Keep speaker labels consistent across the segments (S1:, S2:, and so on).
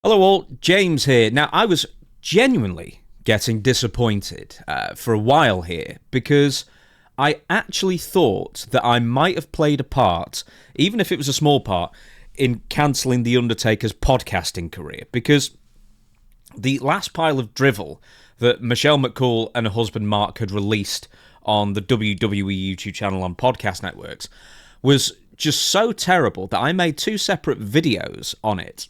S1: Hello all, James here. Now, I was genuinely getting disappointed for a while here because I actually thought that I might have played a part, even if it was a small part, in cancelling The Undertaker's podcasting career, because the last pile of drivel that Michelle McCool and her husband Mark had released on the WWE YouTube channel on podcast networks was just so terrible that I made two separate videos on it.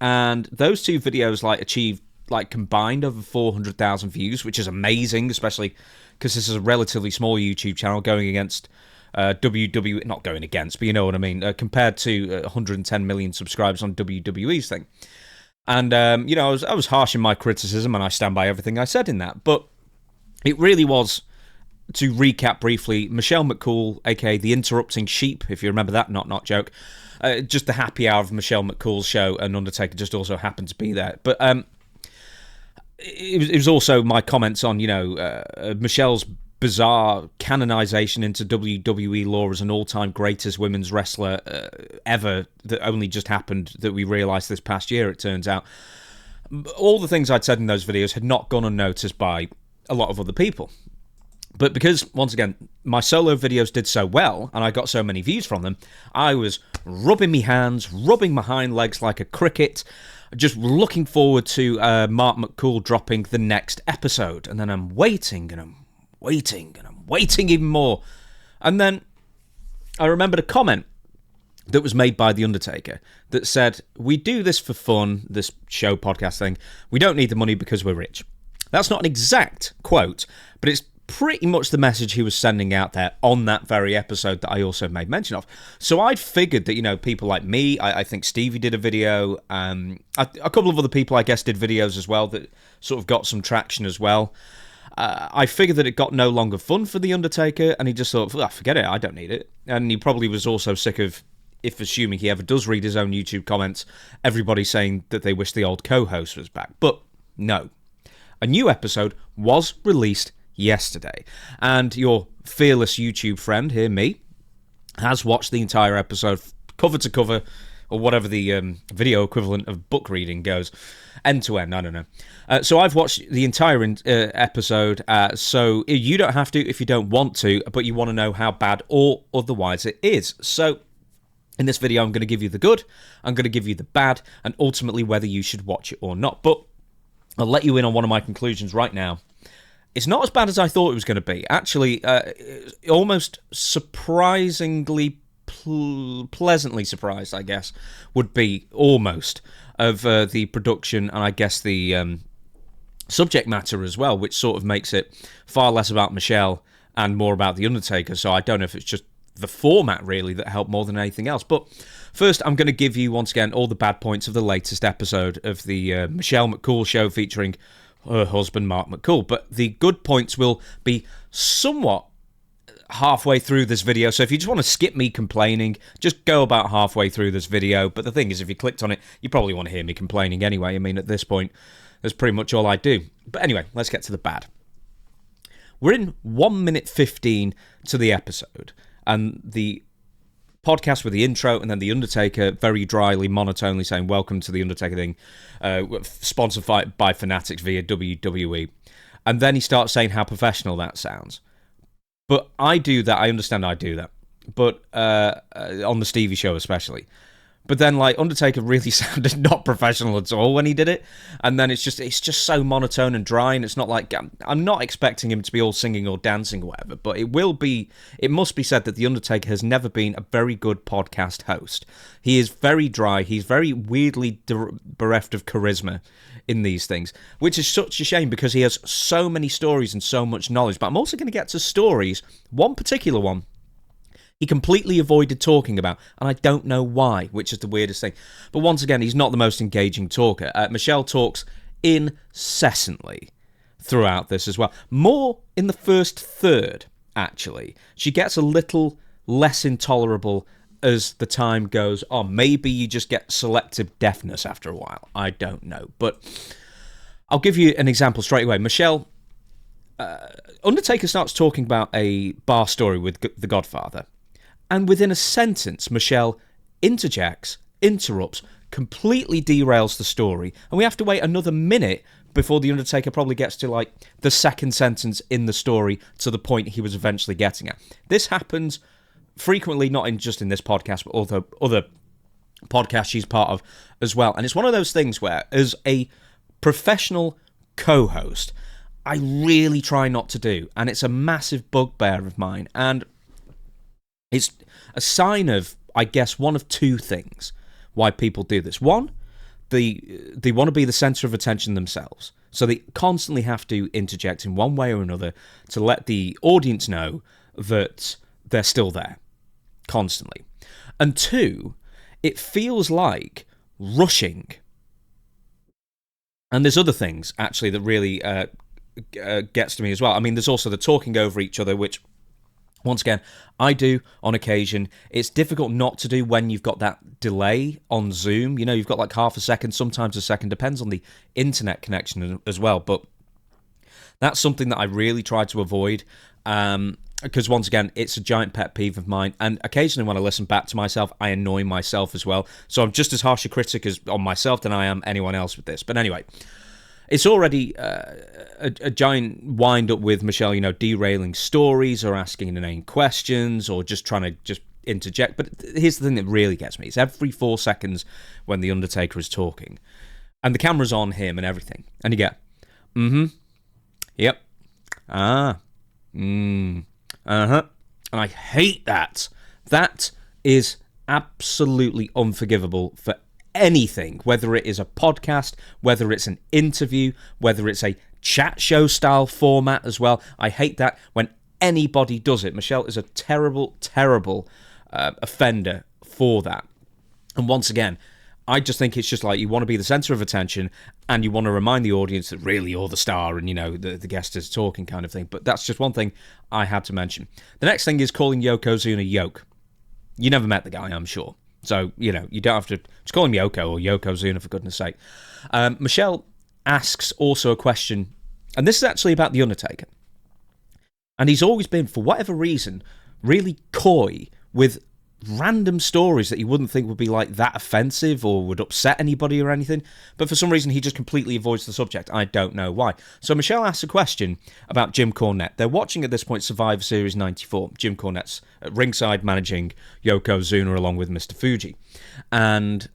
S1: And those two videos achieved combined over 400,000 views, which is amazing, especially because this is a relatively small YouTube channel going against WWE, not going against, but you know what I mean, compared to 110 million subscribers on WWE's thing. And I was harsh in my criticism, and I stand by everything I said in that. But it really was, to recap briefly, Michelle McCool, aka the Interrupting Sheep, if you remember that not joke. Just the happy hour of Michelle McCool's show, and Undertaker just also happened to be there. But it was also my comments on, Michelle's bizarre canonization into WWE lore as an all-time greatest women's wrestler ever that only just happened, that we realised this past year, it turns out. All the things I'd said in those videos had not gone unnoticed by a lot of other people. But because, once again, my solo videos did so well, and I got so many views from them, I was rubbing my hands, rubbing my hind legs like a cricket, just looking forward to Mark McCool dropping the next episode. And then I'm waiting, and I'm waiting, and I'm waiting even more. And then I remembered a comment that was made by The Undertaker that said, "We do this for fun, this show podcast thing. We don't need the money because we're rich." That's not an exact quote, but it's pretty much the message he was sending out there on that very episode that I also made mention of. So I'd figured that, people like me, I think Stevie did a video, a couple of other people, I guess, did videos as well that sort of got some traction as well. I figured that it got no longer fun for The Undertaker, and he just thought, forget it, I don't need it. And he probably was also sick of, if assuming he ever does read his own YouTube comments, everybody saying that they wish the old co-host was back. But no. A new episode was released yesterday, and your fearless YouTube friend here, me, has watched the entire episode cover to cover, or whatever the video equivalent of book reading goes, end to end. I don't know. So I've watched the entire episode, so you don't have to if you don't want to, but you want to know how bad or otherwise it is. So in this video, I'm going to give you the good, I'm going to give you the bad, and ultimately whether you should watch it or not. But I'll let you in on one of my conclusions right now. It's not as bad as I thought it was going to be. Actually, almost surprisingly, pleasantly surprised, I guess, would be almost, of the production and I guess the subject matter as well, which sort of makes it far less about Michelle and more about The Undertaker. So I don't know if it's just the format, really, that helped more than anything else. But first, I'm going to give you, once again, all the bad points of the latest episode of the Michelle McCool show featuring her husband, Mark McCool. But the good points will be somewhat halfway through this video. So if you just want to skip me complaining, just go about halfway through this video. But the thing is, if you clicked on it, you probably want to hear me complaining anyway. I mean, at this point, that's pretty much all I do. But anyway, let's get to the bad. We're in 1 minute 15 to the episode, and the podcast with the intro, and then The Undertaker very dryly, monotonely saying, "Welcome to The Undertaker thing, sponsored by Fanatics via WWE." And then he starts saying how professional that sounds. But I do that, I understand I do that. But on the Stevie show especially. But then, Undertaker really sounded not professional at all when he did it. And then it's just so monotone and dry, and it's not like... I'm not expecting him to be all singing or dancing or whatever, but it must be said that The Undertaker has never been a very good podcast host. He is very dry. He's very weirdly bereft of charisma in these things, which is such a shame because he has so many stories and so much knowledge. But I'm also going to get to stories, one particular one, he completely avoided talking about, and I don't know why, which is the weirdest thing. But once again, he's not the most engaging talker. Michelle talks incessantly throughout this as well. More in the first third, actually. She gets a little less intolerable as the time goes on. Maybe you just get selective deafness after a while. I don't know. But I'll give you an example straight away. Michelle, Undertaker starts talking about a bar story with The Godfather. And within a sentence, Michelle interjects, interrupts, completely derails the story, and we have to wait another minute before the Undertaker probably gets to like the second sentence in the story to the point he was eventually getting at. This happens frequently, not just in this podcast, but other podcasts she's part of as well. And it's one of those things where, as a professional co-host, I really try not to do, and it's a massive bugbear of mine, and it's a sign of, I guess, one of two things why people do this. One, they want to be the centre of attention themselves, so they constantly have to interject in one way or another to let the audience know that they're still there, constantly. And two, it feels like rushing. And there's other things, actually, that really gets to me as well. I mean, there's also the talking over each other, which, once again, I do on occasion. It's difficult not to do when you've got that delay on Zoom. You know, you've got like half a second, sometimes a second, depends on the internet connection as well. But that's something that I really try to avoid, because, once again, it's a giant pet peeve of mine. And occasionally when I listen back to myself, I annoy myself as well. So I'm just as harsh a critic on myself than I am anyone else with this. But anyway, it's already a giant wind-up with Michelle, you know, derailing stories or asking inane questions or just trying to just interject. But here's the thing that really gets me. It's every 4 seconds when The Undertaker is talking. And the camera's on him and everything. And you get, yep, and I hate that. That is absolutely unforgivable for anything, whether it is a podcast, whether it's an interview, whether it's a chat show style format as well. I hate that when anybody does it. Michelle is a terrible, terrible offender for that. And once again, I just think it's just like you want to be the centre of attention and you want to remind the audience that really you're the star and, you know, the guest is talking kind of thing. But that's just one thing I had to mention. The next thing is calling Yokozuna Yoke. You never met the guy, I'm sure. So, you know, you don't have to just call him Yoko or Yokozuna, for goodness sake. Michelle asks also a question, and this is actually about The Undertaker. And he's always been, for whatever reason, really coy with random stories that you wouldn't think would be like that offensive or would upset anybody or anything, but for some reason he just completely avoids the subject. I don't know why. So Michelle asks a question about Jim Cornette. They're watching at this point Survivor Series 94. Jim Cornette's at ringside managing Yokozuna along with Mr. Fuji, and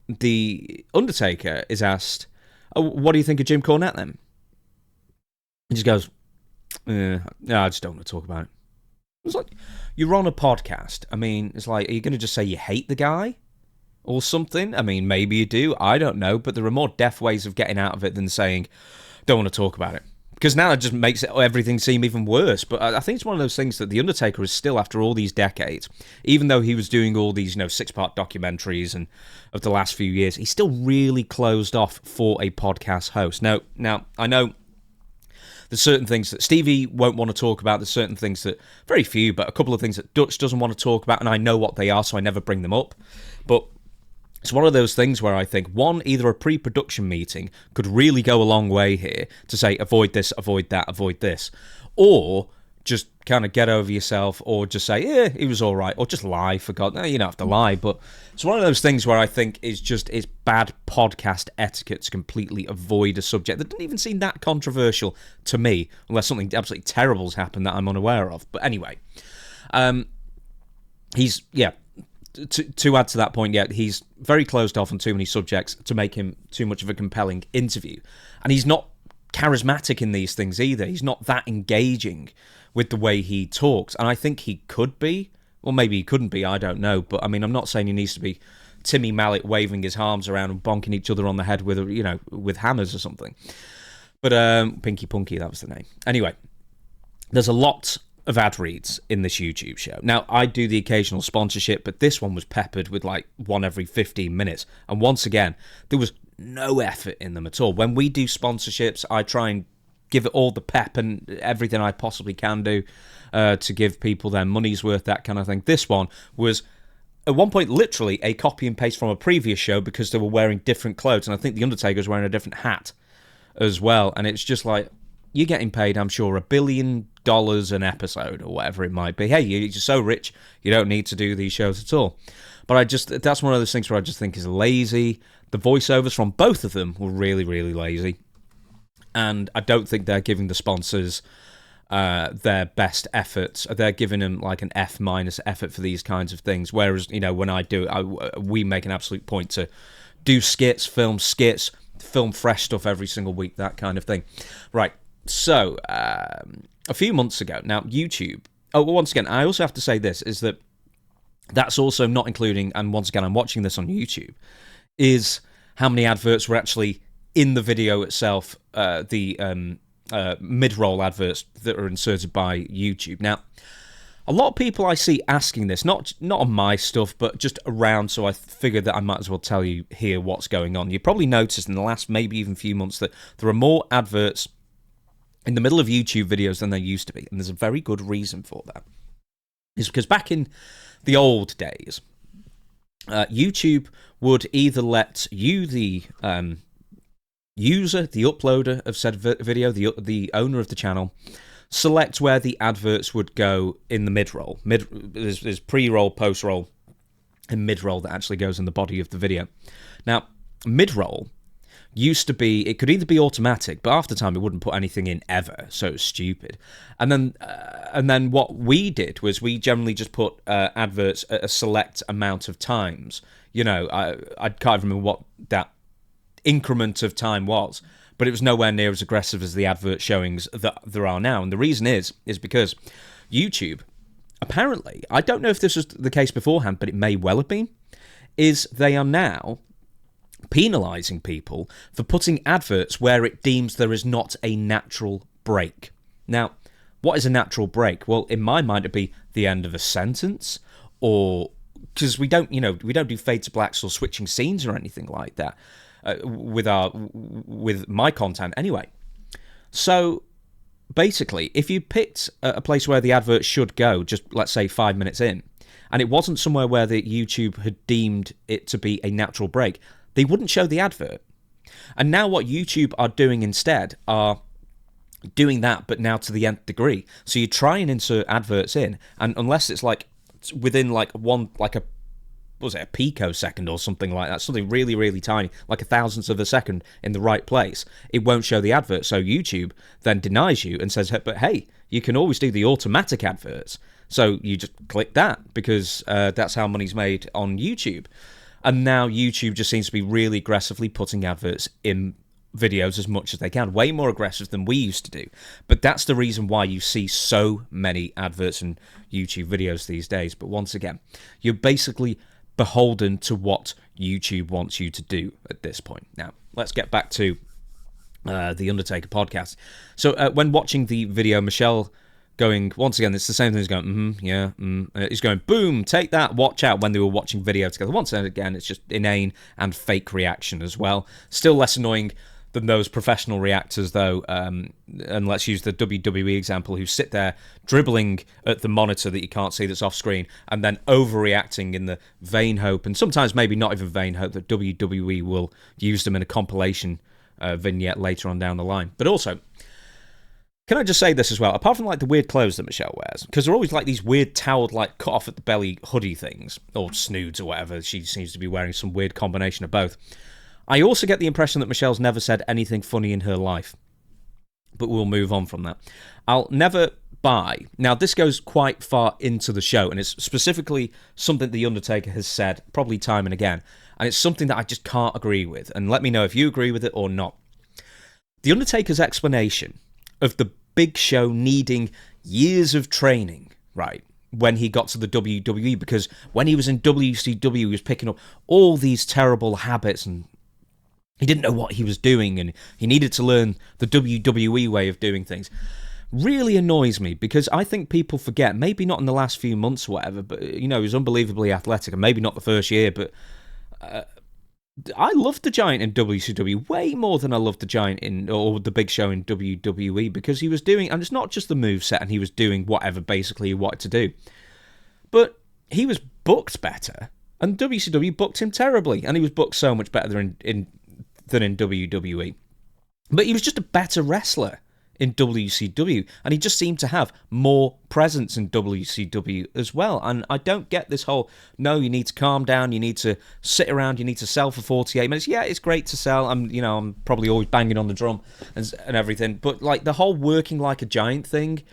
S1: the Undertaker is asked, "Oh, what do you think of Jim Cornette then?" He just goes, "No, I just don't want to talk about it." It's like, you're on a podcast. I mean, it's like, are you going to just say you hate the guy or something? I mean, maybe you do. I don't know. But there are more deft ways of getting out of it than saying, don't want to talk about it. Because now it just makes everything seem even worse. But I think it's one of those things that The Undertaker is still, after all these decades, even though he was doing all these, you know, 6-part documentaries and of the last few years, he's still really closed off for a podcast host. Now, I know there's certain things that Stevie won't want to talk about. There's certain things that, very few, but a couple of things that Dutch doesn't want to talk about, and I know what they are, so I never bring them up. But it's one of those things where I think, one, either a pre-production meeting could really go a long way here to say, avoid this, avoid that, avoid this. Or just kind of get over yourself, or just say, yeah, he was all right, or just lie, for God. No, you don't have to lie, but it's one of those things where I think it's bad podcast etiquette to completely avoid a subject that doesn't even seem that controversial to me, unless something absolutely terrible's happened that I'm unaware of. But anyway, he's, yeah, to add to that point, yeah, he's very closed off on too many subjects to make him too much of a compelling interview. And he's not charismatic in these things either. He's not that engaging with the way he talks, and I think he could be. Well, maybe he couldn't be, I don't know, but I mean, I'm not saying he needs to be Timmy Mallet waving his arms around and bonking each other on the head with, you know, with hammers or something. But Pinky Punky, that was the name. Anyway, there's a lot of ad reads in this YouTube show. Now, I do the occasional sponsorship, but this one was peppered with like one every 15 minutes, and once again, there was no effort in them at all. When we do sponsorships, I try and give it all the pep and everything I possibly can do to give people their money's worth, that kind of thing. This one was, at one point, literally a copy and paste from a previous show because they were wearing different clothes, and I think The Undertaker's wearing a different hat as well, and it's just like, you're getting paid, I'm sure, $1 billion an episode or whatever it might be. Hey, you're so rich, you don't need to do these shows at all. But that's one of those things where I just think is lazy. The voiceovers from both of them were really, really lazy. And I don't think they're giving the sponsors their best efforts. They're giving them like an F- effort for these kinds of things. Whereas, when I do it, we make an absolute point to do skits, film fresh stuff every single week, that kind of thing. Right. So, a few months ago, now YouTube. Oh, well, once again, I also have to say this, is that that's also not including, and once again, I'm watching this on YouTube, is how many adverts were actually in the video itself, the mid-roll adverts that are inserted by YouTube. Now, a lot of people I see asking this, not on my stuff, but just around, so I figured that I might as well tell you here what's going on. You probably noticed in the last maybe even few months that there are more adverts in the middle of YouTube videos than there used to be, and there's a very good reason for that. It's because back in the old days, YouTube would either let you, the user, the uploader of said video, the owner of the channel, select where the adverts would go in the mid-roll. There's pre-roll, post-roll, and mid-roll that actually goes in the body of the video. Now, mid-roll used to be, it could either be automatic, but half the time it wouldn't put anything in ever, so it was stupid. And then what we did was we generally just put adverts at a select amount of times. I can't remember what that increment of time was, but it was nowhere near as aggressive as the advert showings that there are now. And the reason is because YouTube, apparently, I don't know if this was the case beforehand, but it may well have been, is they are now penalising people for putting adverts where it deems there is not a natural break. Now, what is a natural break? Well, in my mind, it'd be the end of a sentence, or because we don't do fade to blacks or switching scenes or anything like that with my content anyway. So basically, if you picked a place where the advert should go, just let's say 5 minutes in, and it wasn't somewhere where the YouTube had deemed it to be a natural break, they wouldn't show the advert. And now what YouTube are doing instead are doing that, but now to the nth degree. So you try and insert adverts in, and unless it's like within like a picosecond or something like that, something really, really tiny, like a thousandth of a second in the right place, it won't show the advert. So YouTube then denies you and says, but hey, you can always do the automatic adverts. So you just click that, because that's how money's made on YouTube. And now YouTube just seems to be really aggressively putting adverts in videos as much as they can, way more aggressive than we used to do. But that's the reason why you see so many adverts in YouTube videos these days. But once again, you're basically beholden to what YouTube wants you to do at this point. Now, let's get back to the Undertaker podcast. So when watching the video, Michelle going, once again, it's the same thing as going, he's going, boom, take that, watch out, when they were watching video together. Once again, it's just inane and fake reaction as well. Still less annoying than those professional reactors, though, and let's use the WWE example, who sit there dribbling at the monitor that you can't see that's off screen, and then overreacting in the vain hope, and sometimes maybe not even vain hope, that WWE will use them in a compilation vignette later on down the line. But also, can I just say this as well? Apart from like the weird clothes that Michelle wears, because they're always like these weird toweled, like cut off at the belly hoodie things, or snoods or whatever. She seems to be wearing some weird combination of both. I also get the impression that Michelle's never said anything funny in her life. But we'll move on from that. I'll never buy. Now, this goes quite far into the show, and it's specifically something The Undertaker has said, probably time and again, and it's something that I just can't agree with. And let me know if you agree with it or not. The Undertaker's explanation of the Big Show needing years of training, right, when he got to the WWE, because when he was in WCW, he was picking up all these terrible habits, and he didn't know what he was doing, and he needed to learn the WWE way of doing things. Really annoys me, because I think people forget, maybe not in the last few months or whatever, but, he was unbelievably athletic, and maybe not the first year, but I loved the Giant in WCW way more than I loved the Giant or the Big Show in WWE, because he was doing, and it's not just the moveset, and he was doing whatever basically he wanted to do, but he was booked better, and WCW booked him terribly, and he was booked so much better than in WWE. But he was just a better wrestler in WCW, and he just seemed to have more presence in WCW as well. And I don't get this whole, no, you need to calm down, you need to sit around, you need to sell for 48 minutes. Yeah, it's great to sell. I'm probably always banging on the drum and everything, but like the whole working like a giant thing,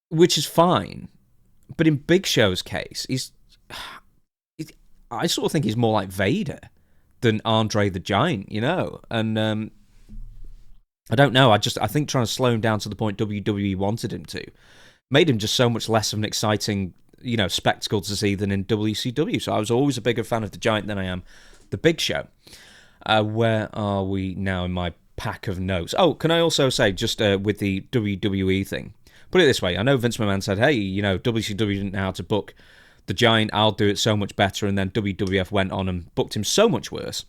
S1: which is fine, but in Big Show's case, I sort of think he's more like Vader than Andre the Giant, and I don't know. I think trying to slow him down to the point WWE wanted him to made him just so much less of an exciting, spectacle to see than in WCW. So I was always a bigger fan of the Giant than I am the Big Show. Where are we now in my pack of notes? Oh, can I also say, just with the WWE thing, put it this way. I know Vince McMahon said, hey, WCW didn't know how to book the Giant, I'll do it so much better, and then WWF went on and booked him so much worse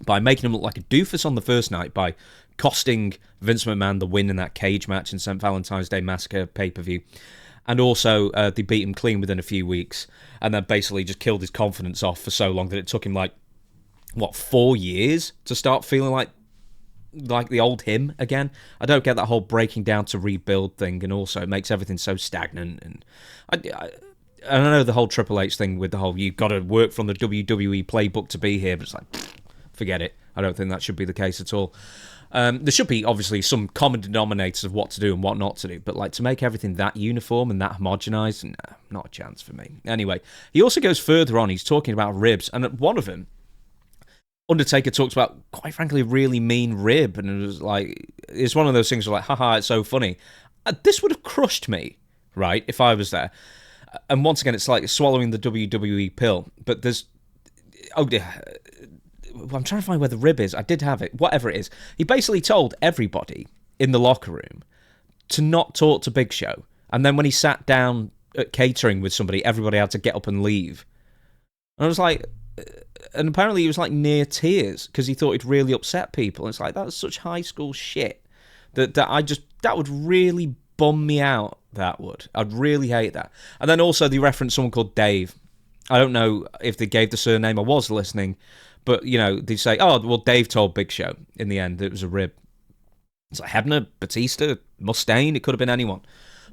S1: by making him look like a doofus on the first night, by costing Vince McMahon the win in that cage match in St. Valentine's Day Massacre pay-per-view. And also, they beat him clean within a few weeks, and then basically just killed his confidence off for so long that it took him, 4 years to start feeling like the old him again. I don't get that whole breaking down to rebuild thing, and also it makes everything so stagnant. And I know the whole Triple H thing with the whole, you've got to work from the WWE playbook to be here, but it's like, forget it. I don't think that should be the case at all. There should be, obviously, some common denominators of what to do and what not to do, but to make everything that uniform and that homogenized, nah, not a chance for me. Anyway, he also goes further on. He's talking about ribs, and at one of them, Undertaker talks about, quite frankly, a really mean rib, and it was it's one of those things where haha, it's so funny. This would have crushed me, right, if I was there. And once again, it's like swallowing the WWE pill. But there's... I'm trying to find where the rib is. I did have it. Whatever it is. He basically told everybody in the locker room to not talk to Big Show. And then when he sat down at catering with somebody, everybody had to get up and leave. And I was like... And apparently he was near tears because he thought he'd really upset people. And it's that was such high school shit that would really bum me out. That would. I'd really hate that. And then also they referenced someone called Dave. I don't know if they gave the surname. I was listening. But, they say, oh, well, Dave told Big Show in the end that it was a rib. It's Hebner, Batista, Mustaine. It could have been anyone.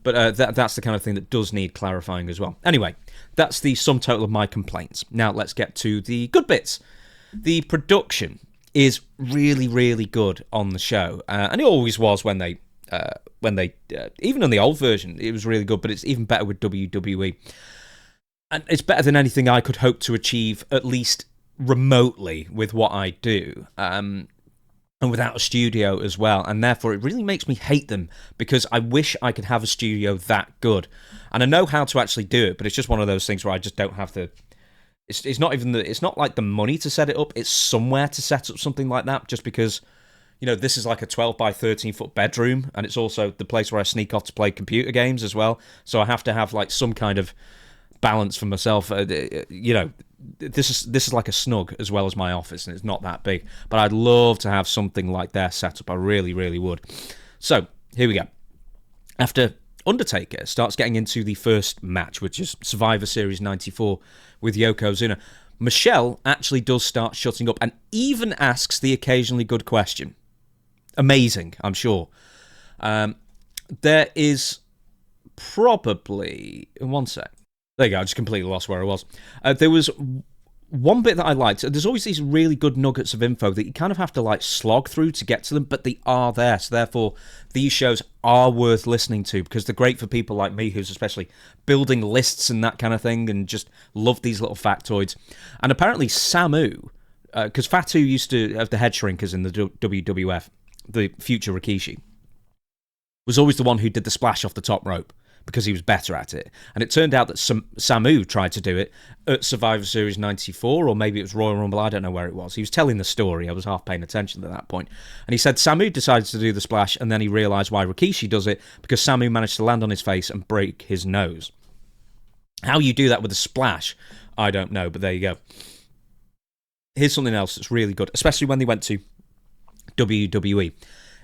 S1: But that's the kind of thing that does need clarifying as well. Anyway, that's the sum total of my complaints. Now let's get to the good bits. The production is really, really good on the show. And it always was when they even on the old version, it was really good, but it's even better with WWE. And it's better than anything I could hope to achieve, at least remotely, with what I do. And without a studio as well. And therefore, it really makes me hate them, because I wish I could have a studio that good. And I know how to actually do it, but it's just one of those things where I just don't have the... It's not even it's not the money to set it up. It's somewhere to set up something like that, just because... this is a 12 by 13 foot bedroom, and it's also the place where I sneak off to play computer games as well. So I have to have some kind of balance for myself. This is like a snug as well as my office, and it's not that big. But I'd love to have something like that set up. I really, really would. So here we go. After Undertaker starts getting into the first match, which is Survivor Series 94 with Yokozuna, Michelle actually does start shutting up and even asks the occasionally good question. Amazing, I'm sure. There is probably... One sec. There you go, I just completely lost where I was. There was one bit that I liked. There's always these really good nuggets of info that you kind of have to slog through to get to them, but they are there. So therefore, these shows are worth listening to, because they're great for people like me who's especially building lists and that kind of thing and just love these little factoids. And apparently Samu, because Fatu used to have the head shrinkers in the WWF, the future Rikishi, was always the one who did the splash off the top rope, because he was better at it. And it turned out that Samu tried to do it at Survivor Series 94, or maybe it was Royal Rumble, I don't know where it was. He was telling the story, I was half paying attention at that point. And he said Samu decided to do the splash, and then he realised why Rikishi does it, because Samu managed to land on his face and break his nose. How you do that with a splash, I don't know, but there you go. Here's something else that's really good, especially when they went to WWE,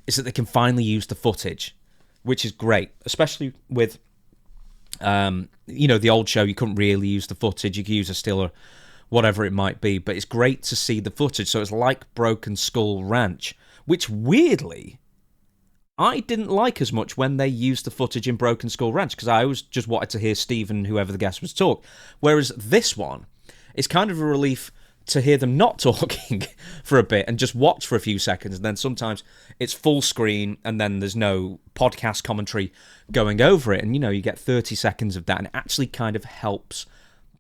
S1: is that they can finally use the footage, which is great, especially with... the old show, you couldn't really use the footage. You could use a still or whatever it might be, but it's great to see the footage. So it's like Broken Skull Ranch, which weirdly I didn't like as much when they used the footage in Broken Skull Ranch, because I always just wanted to hear Stephen, whoever the guest was, talk. Whereas this one, it's kind of a relief to hear them not talking for a bit and just watch for a few seconds. And then sometimes it's full screen and then there's no podcast commentary going over it. And, you get 30 seconds of that, and it actually kind of helps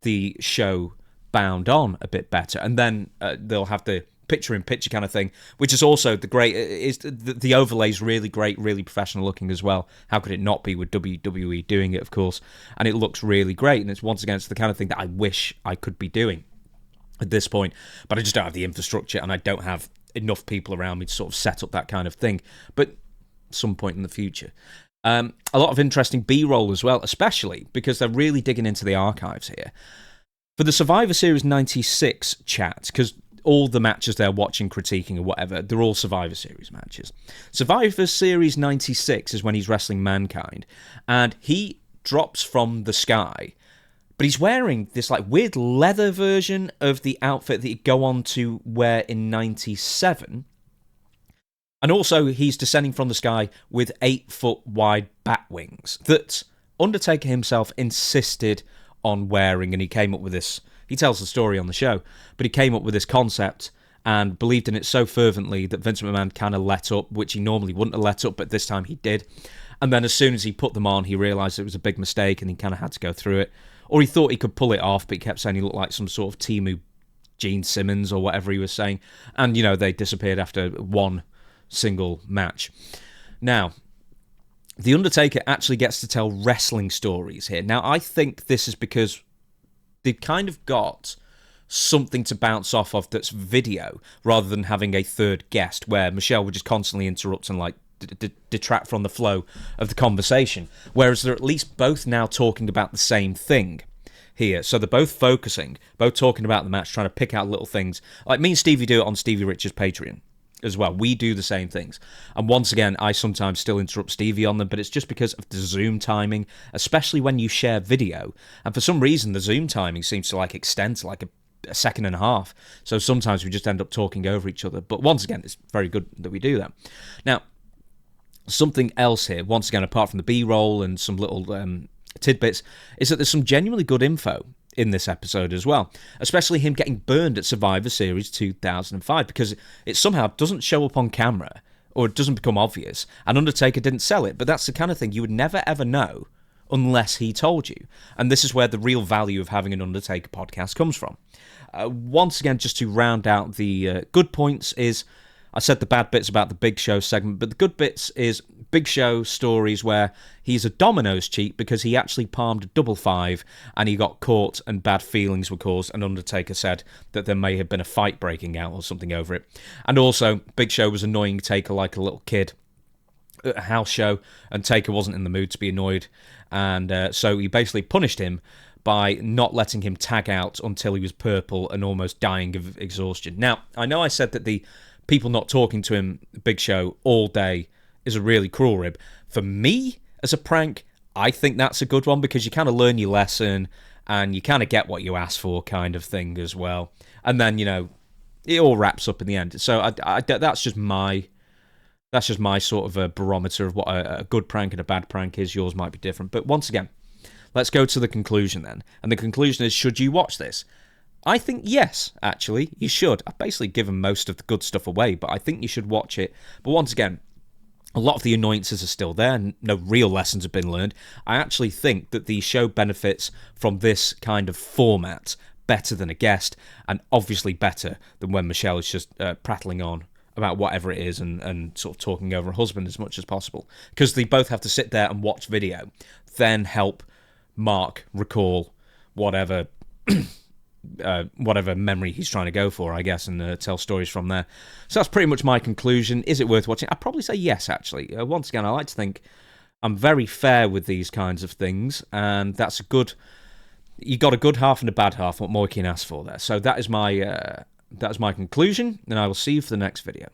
S1: the show bound on a bit better. And then they'll have the picture-in-picture kind of thing, which is also the overlay's really great, really professional looking as well. How could it not be with WWE doing it, of course? And it looks really great, and once again, it's the kind of thing that I wish I could be doing at this point, but I just don't have the infrastructure, and I don't have enough people around me to sort of set up that kind of thing. But at some point in the future. A lot of interesting B-roll as well, especially because they're really digging into the archives here. For the Survivor Series 96 chat, because all the matches they're watching, critiquing, or whatever, they're all Survivor Series matches. Survivor Series 96 is when he's wrestling Mankind, and he drops from the sky, but he's wearing this like weird leather version of the outfit that he'd go on to wear in 97. And also, he's descending from the sky with 8-foot wide bat wings that Undertaker himself insisted on wearing, and he came up with this. He tells the story on the show, but he came up with this concept and believed in it so fervently that Vince McMahon kind of let up, which he normally wouldn't have let up, but this time he did. And then as soon as he put them on, he realised it was a big mistake, and he kind of had to go through it. Or he thought he could pull it off, but he kept saying he looked like some sort of Timu Gene Simmons or whatever he was saying. And, they disappeared after one single match. Now, The Undertaker actually gets to tell wrestling stories here. Now, I think this is because they've kind of got something to bounce off of that's video, rather than having a third guest where Michelle would just constantly interrupt and detract from the flow of the conversation, whereas they're at least both now talking about the same thing here. So they're both focusing, both talking about the match, trying to pick out little things. Like me and Stevie do it on Stevie Rich's Patreon as well. We do the same things. And once again, I sometimes still interrupt Stevie on them, but it's just because of the Zoom timing, especially when you share video. And for some reason, the Zoom timing seems to extend to a second and a half. So sometimes we just end up talking over each other. But once again, it's very good that we do that. Now, something else here, once again, apart from the B-roll and some little tidbits, is that there's some genuinely good info in this episode as well, especially him getting burned at Survivor Series 2005, because it somehow doesn't show up on camera, or it doesn't become obvious, and Undertaker didn't sell it, but that's the kind of thing you would never ever know unless he told you. And this is where the real value of having an Undertaker podcast comes from. Once again, just to round out the good points is, I said the bad bits about the Big Show segment, but the good bits is Big Show stories where he's a dominoes cheat because he actually palmed a 5-5 and he got caught and bad feelings were caused, and Undertaker said that there may have been a fight breaking out or something over it. And also, Big Show was annoying Taker like a little kid at a house show, and Taker wasn't in the mood to be annoyed, and so he basically punished him by not letting him tag out until he was purple and almost dying of exhaustion. Now, I know I said that the people not talking to him, Big Show, all day is a really cruel rib. For me, as a prank, I think that's a good one, because you kind of learn your lesson and you kind of get what you ask for kind of thing as well. And then, it all wraps up in the end. So that's just my sort of a barometer of what a good prank and a bad prank is. Yours might be different. But once again, let's go to the conclusion then. And the conclusion is, should you watch this? I think yes, actually, you should. I've basically given most of the good stuff away, but I think you should watch it. But once again, a lot of the annoyances are still there, and no real lessons have been learned. I actually think that the show benefits from this kind of format better than a guest, and obviously better than when Michelle is just prattling on about whatever it is and sort of talking over her husband as much as possible. Because they both have to sit there and watch video, then help Mark recall whatever memory he's trying to go for, I guess, and tell stories from there. So that's pretty much my conclusion. Is it worth watching? I'd probably say yes, actually. Once again, I like to think I'm very fair with these kinds of things, and that's a good... You got a good half and a bad half, what more can you ask for there? So that is my conclusion, and I will see you for the next video.